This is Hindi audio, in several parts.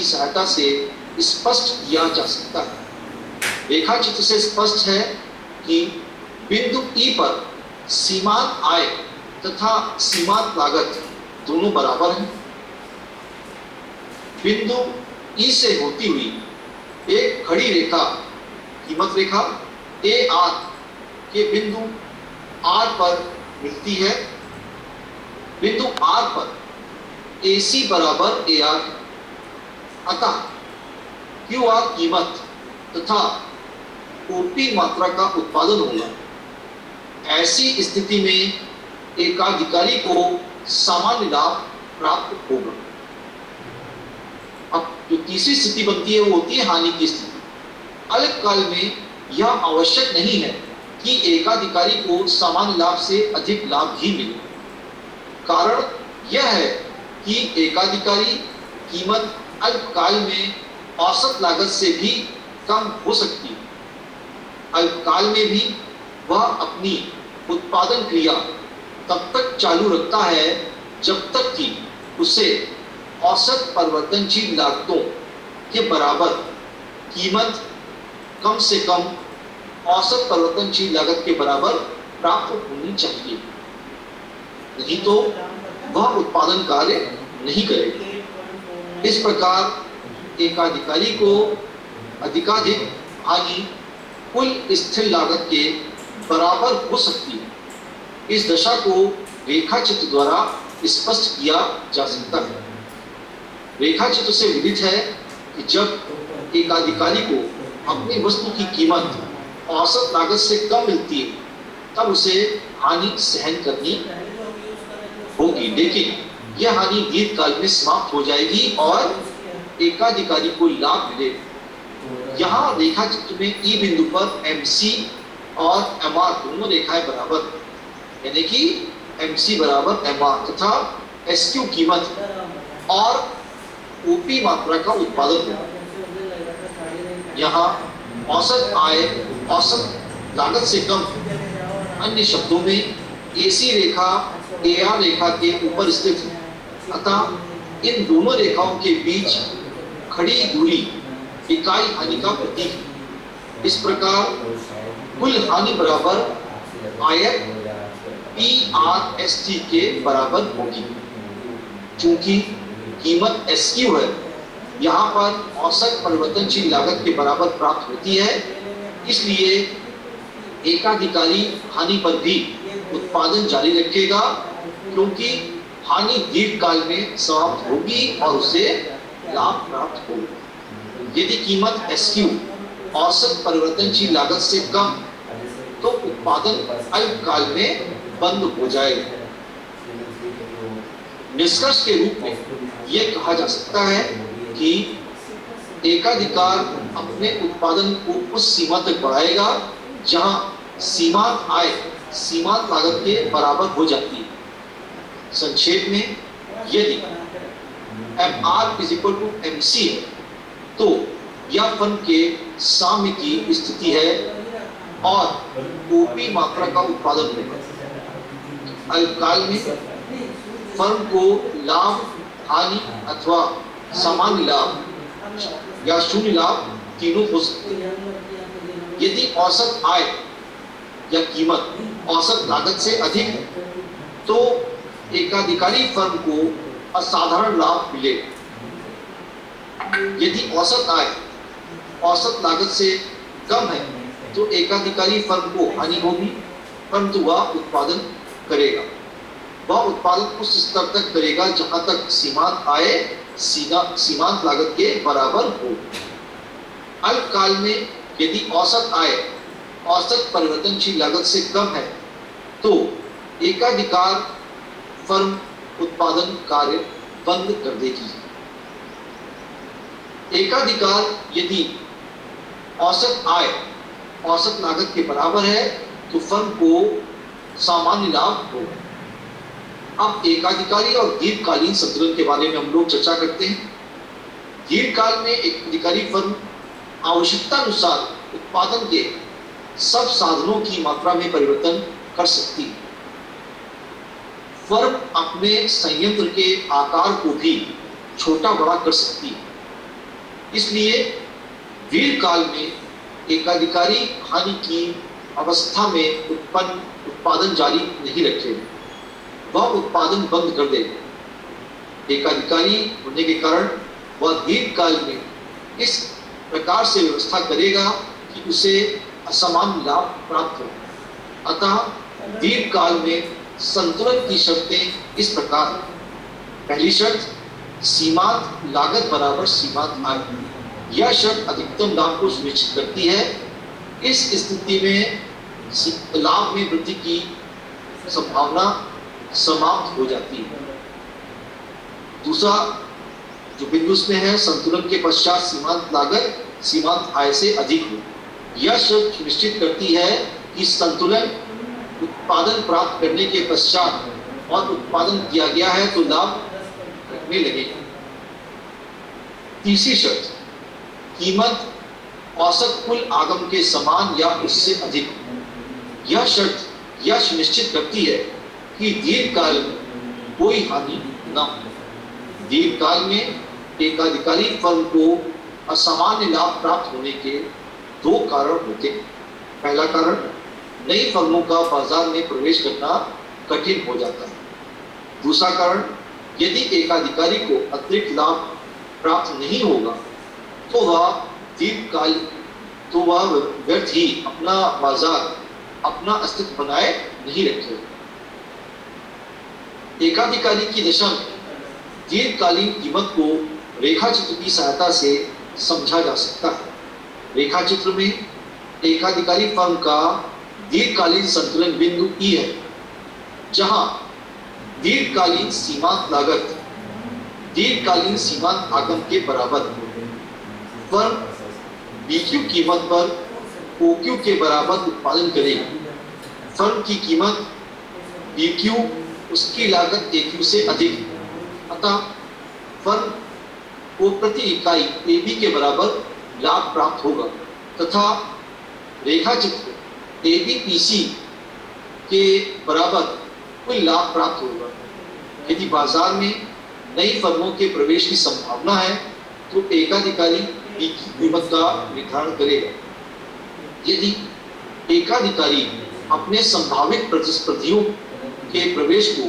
की सहायता से स्पष्ट किया जा सकता है। रेखा चित्र से स्पष्ट है कि बिंदु ई पर सीमांत आय तथा सीमांत लागत दोनों बराबर हैं। बिंदु ई से होती हुई एक खड़ी रेखा कीमत रेखा ए आर के बिंदु आर पर मिलती है। बिंदु आर पर ए सी बराबर ए आर, अतः क्यू आर कीमत तथा ओपी मात्रा का उत्पादन होगा। ऐसी स्थिति में एकाधिकारी को सामान्य लाभ प्राप्त होगा। अब जो तीसरी स्थिति बनती है वो होती है हानि की स्थिति। अल्पकाल में यह आवश्यक नहीं है कि एकाधिकारी को सामान्य लाभ से अधिक लाभ ही मिले। कारण यह है कि एकाधिकारी कीमत अल्पकाल में औसत लागत से भी कम हो सकती है। अल्पकाल में भी वह अपनी उत्पादन क्रिया तब तक चालू रखता है जब तक कि उसे औसत परिवर्तनशील लागतों के बराबर कीमत कम से कम औसत परिवर्तनशील लागत के बराबर प्राप्त होनी चाहिए, नहीं तो वह उत्पादन कार्य नहीं करेगा। इस प्रकार एकाधिकारी को अधिकाधिक हानि कुल स्थिर लागत के बराबर हो सकती है। इस दशा को रेखा चित्र द्वारा स्पष्ट किया जा सकता है। रेखा चित्र से विदित है कि जब एकाधिकारी को अपनी वस्तु की कीमत औसत लागत से कम मिलती है तब उसे हानि सहन करनी होगी, लेकिन यह हानि दीर्घकाल में समाप्त हो जाएगी और एकाधिकारी को लाभ मिलेगा। यहाँ रेखा चित्र में ई बिंदु पर MC और MR दोनों रेखाएं बराबर, यानी कि MC बराबर MR तथा SQ कीमत और OP मात्रा का उत्पादन होगा। यहाँ औसत आय औसत लागत से कम, अन्य शब्दों में AC रेखा AR रेखा के ऊपर स्थित है, अतः इन दोनों रेखाओं के बीच खड़ी दूरी इकाई हानि का प्रतीक है। इस प्रकार कुल हानि बराबर आयत PRST के बराबर होगी। चूंकि कीमत SQ है, यहाँ पर औसत परिवर्तनशील लागत के बराबर प्राप्त होती है, इसलिए एकाधिकारी हानि पर भी उत्पादन जारी रखेगा, क्योंकि हानि दीर्घकाल में समाप्त होगी और उसे लाभ प्राप्त होगा। यदि कीमत SQ औसत परिवर्तनशील लागत से कम, तो उत्पादन अल्पकाल में बंद हो जाएगा। निष्कर्ष के रूप में यह कहा जा सकता है कि एकाधिकार अपने उत्पादन को उस सीमा तक बढ़ाएगा जहां सीमांत आय सीमांत लागत के बराबर हो जाती है। संक्षेप में, यदि MR = MC है तो यह फर्म के साम्य की स्थिति है और OP मात्रा का उत्पादन होगा। अल्पकाल में फर्म को लाभ, हानि अथवा सामान्य लाभ या शून्य लाभ तीनों हो सकते हैं। यदि औसत आय या कीमत औसत लागत से अधिक है तो एकाधिकारी फर्म को असाधारण लाभ मिलेगा। यदि औसत आय औसत लागत से कम है तो एकाधिकारी फर्म को हानि होगी, परंतु वह उत्पादन करेगा। वह उत्पादन उस स्तर तक करेगा जहां तक सीमांत आय सीमांत लागत के बराबर हो। अल्पकाल में यदि औसत आय औसत परिवर्तनशील लागत से कम है तो एकाधिकार फर्म उत्पादन कार्य बंद कर देगी। एकाधिकार यदि औसत आय औसत लागत के बराबर है तो फर्म को सामान्य लाभ होगा। अब एकाधिकारी और दीर्घकालीन संतुलन के बारे में हम लोग चर्चा करते हैं। दीर्घकाल में एक अधिकारी फर्म आवश्यकता अनुसार उत्पादन के सब साधनों की मात्रा में परिवर्तन कर सकती है। फर्म अपने संयंत्र के आकार को भी छोटा बड़ा कर सकती है। इसलिए दीर्घकाल में एकाधिकारी हानि की अवस्था में उत्पादन जारी नहीं रखेगा, वह उत्पादन बंद कर देगा। एकाधिकारी होने के कारण वह दीर्घकाल में इस प्रकार से व्यवस्था करेगा कि उसे असमान लाभ प्राप्त हो। अतः दीर्घकाल में संतुलन की शर्तें इस प्रकार हैं। पहली शर्त, सीमांत लागत बराबर सीमांत आय। यह शर्त अधिकतम लाभ को सुनिश्चित करती है। इस स्थिति में लाभ में वृद्धि की संभावना समाप्त हो जाती है। दूसरा जो बिंदु में है, संतुलन के पश्चात सीमांत लागत सीमांत आय से अधिक हो। यह शर्त सुनिश्चित करती है कि संतुलन उत्पादन प्राप्त करने के पश्चात और उत्पादन किया गया है तो लाभ घटने लगेगा। तीसरी शर्त, कीमत औसत कुल आगम के समान या उससे अधिक हो। यह शर्त यह सुनिश्चित करती है कि दीर्घकाल में कोई हानि न हो। दीर्घकाल में एकाधिकारी फर्म को असामान्य लाभ प्राप्त होने के दो कारण होते हैं। पहला कारण, नई फर्मों का बाजार में प्रवेश करना कठिन हो जाता है। दूसरा कारण, यदि एकाधिकारी को अतिरिक्त लाभ प्राप्त नहीं होगा तो वह व्यर्थ ही अपना बाजार, अपना अस्तित्व बनाए नहीं रखेगा। एकाधिकारी की दशा में दीर्घकालीन कीमत को रेखाचित्र की सहायता से समझा जा सकता है। रेखाचित्र में एकाधिकारी फर्म का दीर्घकालीन संतुलन बिंदु ई है, जहां दीर्घकालीन सीमांत लागत दीर्घकालीन सीमांत आगम के बराबर है। फर्म BQ कीमत पर OQ के बराबर उत्पादन करेगी। फर्म की कीमत BQ उसकी लागत AQ से अधिक है। अतः फर्म को प्रति इकाई AB के बराबर लाभ प्राप्त होगा तथा रेखाचित्र ABPC के बराबर कुल लाभ प्राप्त होगा। यदि बाजार में नई फर्मों के प्रवेश की संभावना है तो एकाधिकारी की कीमत का निर्धारण करेगा। यदि एकाधिकारी अपने संभावित प्रतिस्पर्धियों के प्रवेश को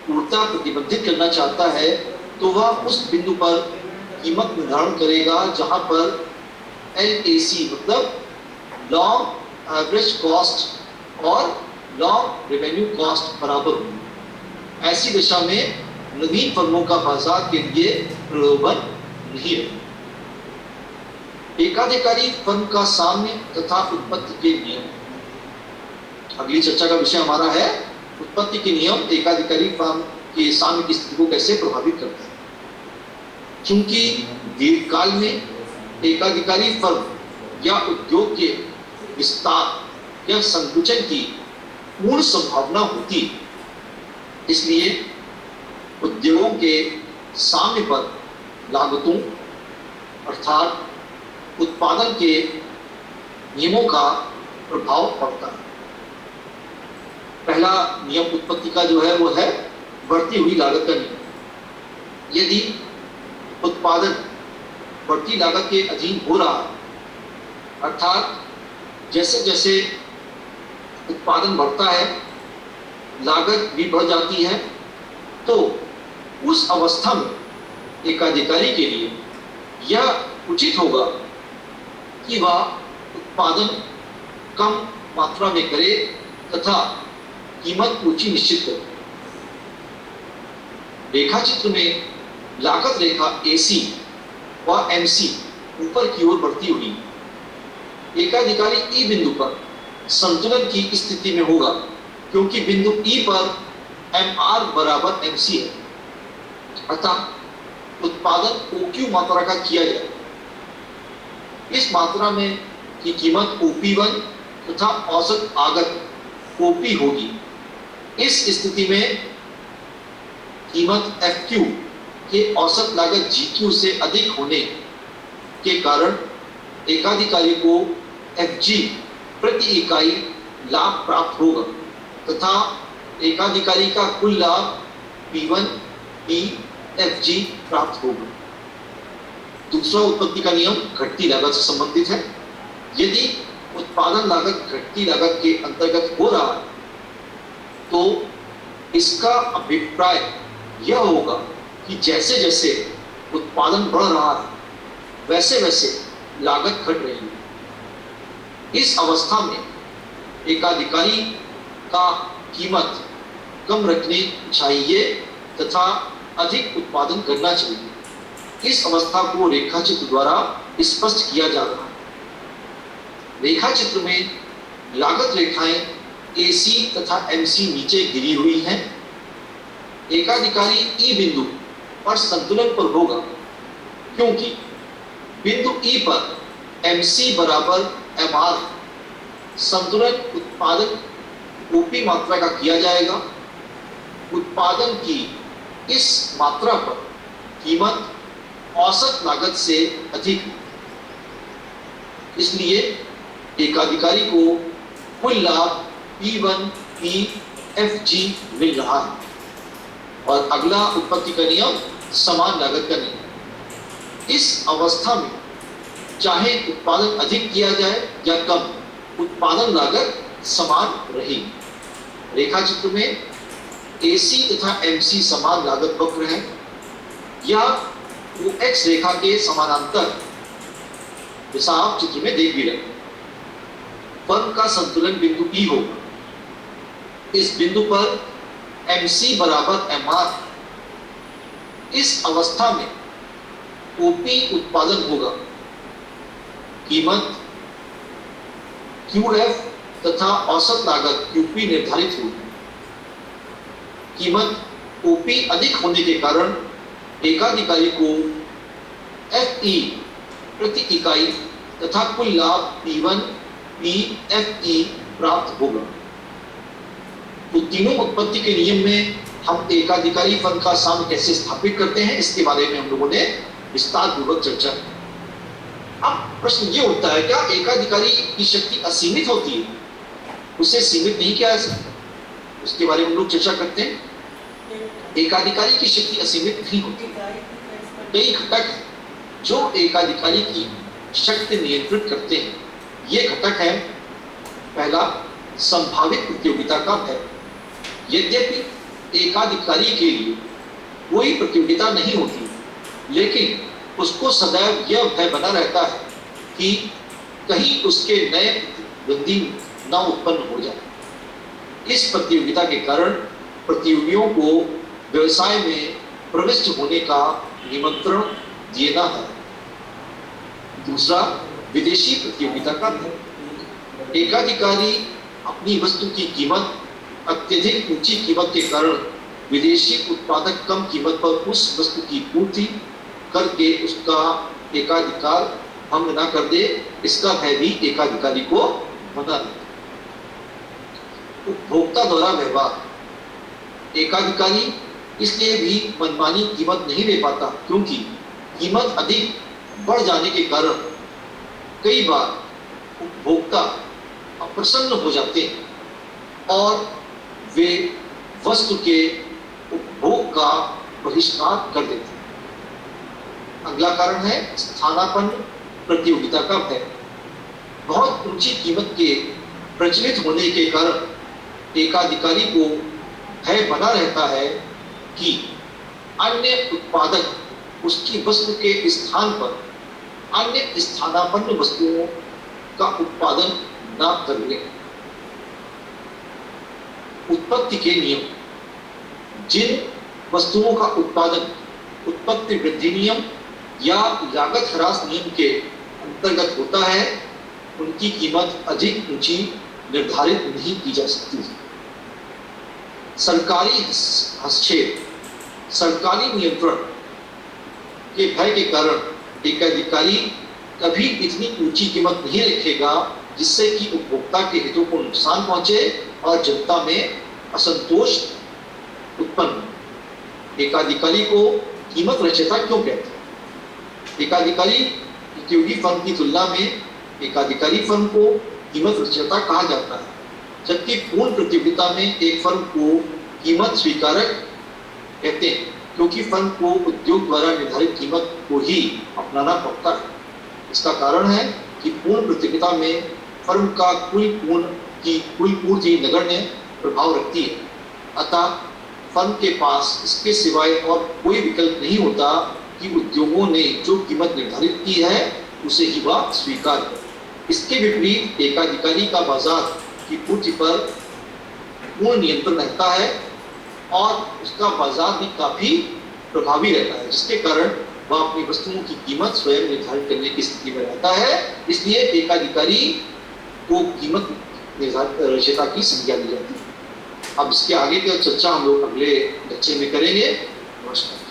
पूर्णतः प्रतिबंधित करना चाहता है तो वह उस बिंदु पर कीमत निर्धारण करेगा जहां पर LAC मतलब लॉन्ग एवरेज कॉस्ट और लॉन्ग रेवेन्यू कॉस्ट बराबर होगी। ऐसी दशा में नवीन फर्मों का बाजार के लिए प्रलोभन नहीं है। एकाधिकारी फर्म का साम्य तथा उत्पत्ति के नियम। अगली चर्चा का विषय हमारा है उत्पत्ति के नियम एकाधिकारी फर्म के साम्य की स्थिति को कैसे प्रभावित करते हैं। क्योंकि दीर्घकाल में एकाधिकारी फर्म या उद्योग के विस्तार या संकुचन की पूर्ण संभावना होती है, इसलिए उद्योगों के साम्य पर लागतों अर्थात उत्पादन के नियमों का प्रभाव पड़ता है। पहला नियम उत्पत्ति का जो है वो है बढ़ती हुई लागत का नियम। यदि उत्पादन बढ़ती लागत के अधीन हो रहा है, अर्थात जैसे जैसे उत्पादन बढ़ता है लागत भी बढ़ जाती है, तो उस अवस्था में एकाधिकारी के लिए यह उचित होगा कि वह उत्पादन कम मात्रा में करे तथा कीमत ऊंची निश्चित करे। रेखाचित्र में लागत रेखा AC व MC ऊपर की ओर बढ़ती हुई एकाधिकारी E बिंदु पर संतुलन की स्थिति में होगा, क्योंकि बिंदु E पर MR बराबर MC है। अतः उत्पादन OQ मात्रा का किया जाए। इस मात्रा में की कीमत OP1 तथा औसत आगत OP होगी। इस स्थिति में कीमत FQ के औसत लागत GQ से अधिक होने के कारण एकाधिकारी को FG प्रति इकाई लाभ प्राप्त होगा तथा एकाधिकारी का कुल लाभ P1 P FG प्राप्त होगा। दूसरा उत्पत्ति का नियम घटती लागत से संबंधित है। यदि उत्पादन लागत घटती लागत के अंतर्गत हो रहा है तो इसका अभिप्राय यह होगा कि जैसे जैसे उत्पादन बढ़ रहा है वैसे वैसे लागत घट रही है। इस अवस्था में एकाधिकारी का कीमत कम रखनी चाहिए तथा अधिक उत्पादन करना चाहिए। इस अवस्था को रेखाचित्र द्वारा स्पष्ट किया जा रहा है। रेखाचित्र में लागत रेखाएं AC तथा MC नीचे गिरी हुई हैं। एकाधिकारी E बिंदु पर संतुलन पर होगा क्योंकि बिंदु E पर MC बराबर MR संतुलन उत्पादन OP मात्रा का किया जाएगा। उत्पादन की इस मात्रा पर कीमत औसत लागत से अधिक है, इसलिए एकाधिकारी को कुल लाभ P1PFG मिल रहा है। और अगला उत्पत्ति का नियम समान लागत का नियम। इस अवस्था में चाहे उत्पादन अधिक किया जाए या कम, उत्पादन लागत समान रहेगी। रेखाचित्र में AC तथा MC समान लागत वक्र है। यह OX रेखा के समानांतर, जैसा आप चित्र में देख भी रहे हैं। फर्म का संतुलन बिंदु E होगा। इस बिंदु पर MC बराबर MR। इस अवस्था में OP उत्पादन होगा। कीमत QF तथा औसत लागत QP निर्धारित होगी। कीमत OP अधिक होने के कारण एकाधिकारी को FE प्रति इकाई तथा कुल लाभ P1PFE प्राप्त होगा। तो तीनों उत्पत्ति के नियम में हम एकाधिकारी फर्म का साम्य कैसे स्थापित करते हैं, इसके बारे में हम लोगों ने विस्तार पूर्वक चर्चा की। अब प्रश्न ये उठता है, क्या एकाधिकारी की शक्ति असीमित होती है? उसे सीमित नहीं किया जा सकता? उसके बारे में हम लोग चर्चा करते हैं। एकाधिकारी की शक्ति असीमित नहीं होती। कई घटक जो एकाधिकारी की शक्ति नियंत्रित करते हैं। ये घटक है, पहला संभावित प्रतियोगिता का भय। यद्यपि एकाधिकारी के लिए कोई प्रतियोगिता नहीं होती, लेकिन उसको सदैव यह भय बना रहता है कि कहीं उसके नए प्रतिद्वंदी न उत्पन्न हो जाए। इस प्रतियोगिता के कारण प्रतियोगियों को व्यवसाय में प्रविष्ट होने का निमंत्रण देना है। दूसरा, विदेशी प्रतियोगिता का भय। एकाधिकारी अपनी वस्तु की कीमत अत्यधिक ऊंची कीमत के कारण विदेशी उत्पादक कम कीमत पर उस वस्तु की पूर्ति करके उसका एकाधिकार भंग न कर दे, इसका भय भी एकाधिकारी को बना देता। उपभोक्ता द्वारा व्यवहार। एकाधिकारी इसलिए भी मनमानी कीमत नहीं ले पाता क्योंकि कीमत अधिक बढ़ जाने के कारण कई बार उपभोक्ता अप्रसन्न हो जाते हैं और वे वस्तु के उपभोग का बहिष्कार कर देते हैं। अगला कारण है स्थानापन्न प्रतियोगिता का भय। बहुत ऊंची कीमत के प्रचलित होने के कारण एकाधिकारी को भय बना रहता है कि अन्य उत्पादक उसकी वस्तु के स्थान पर अन्य स्थानापन्न वस्तुओं का उत्पादन न कर ले। उत्पत्ति के नियम। जिन वस्तुओं का उत्पादन उत्पत्ति वृद्धि नियम या लागत ह्रास नियम के अंतर्गत होता है, उनकी कीमत अधिक ऊंची निर्धारित नहीं की जा सकती। सरकारी हस्तक्षेप। सरकारी नियंत्रण के भय के कारण एकाधिकारी कभी इतनी ऊंची कीमत नहीं रखेगा जिससे कि उपभोक्ता के हितों को नुकसान पहुंचे और जनता में असंतोष उत्पन्न हो। एकाधिकारी को कीमत रचयिता क्यों कहते हैं? एकाधिकारी प्रतियोगी फर्म की तुलना में एकाधिकारी फर्म को कीमत रचयिता कहा जाता है, जबकि पूर्ण प्रतियोगिता में एक फर्म को कीमत स्वीकारक कहते हैं। क्योंकि फर्म को उद्योग द्वारा निर्धारित कीमत को ही अपनाना पड़ता है। इसका कारण है कि पूर्ण प्रतियोगिता में फर्म का कुल पूर्ति नगण्य प्रभाव रखती है। अतः फर्म के पास इसके सिवाय और कोई विकल्प नहीं होता कि उद्योगों ने जो कीमत निर्धारित की है उसे ही वह स्वीकार करे। इसके विपरीत एकाधिकारी का बाजार की पूर्ति पर पूर्ण नियंत्रण रहता है और उसका बाजार भी काफी प्रभावी रहता है, जिसके कारण वह अपनी वस्तुओं की कीमत स्वयं निर्धारित करने की स्थिति में रहता है। इसलिए एकाधिकारी को कीमत निर्धारिता की संज्ञा दी जाती है। अब इसके आगे की चर्चा हम लोग अगले लेक्चर में करेंगे। नमस्कार।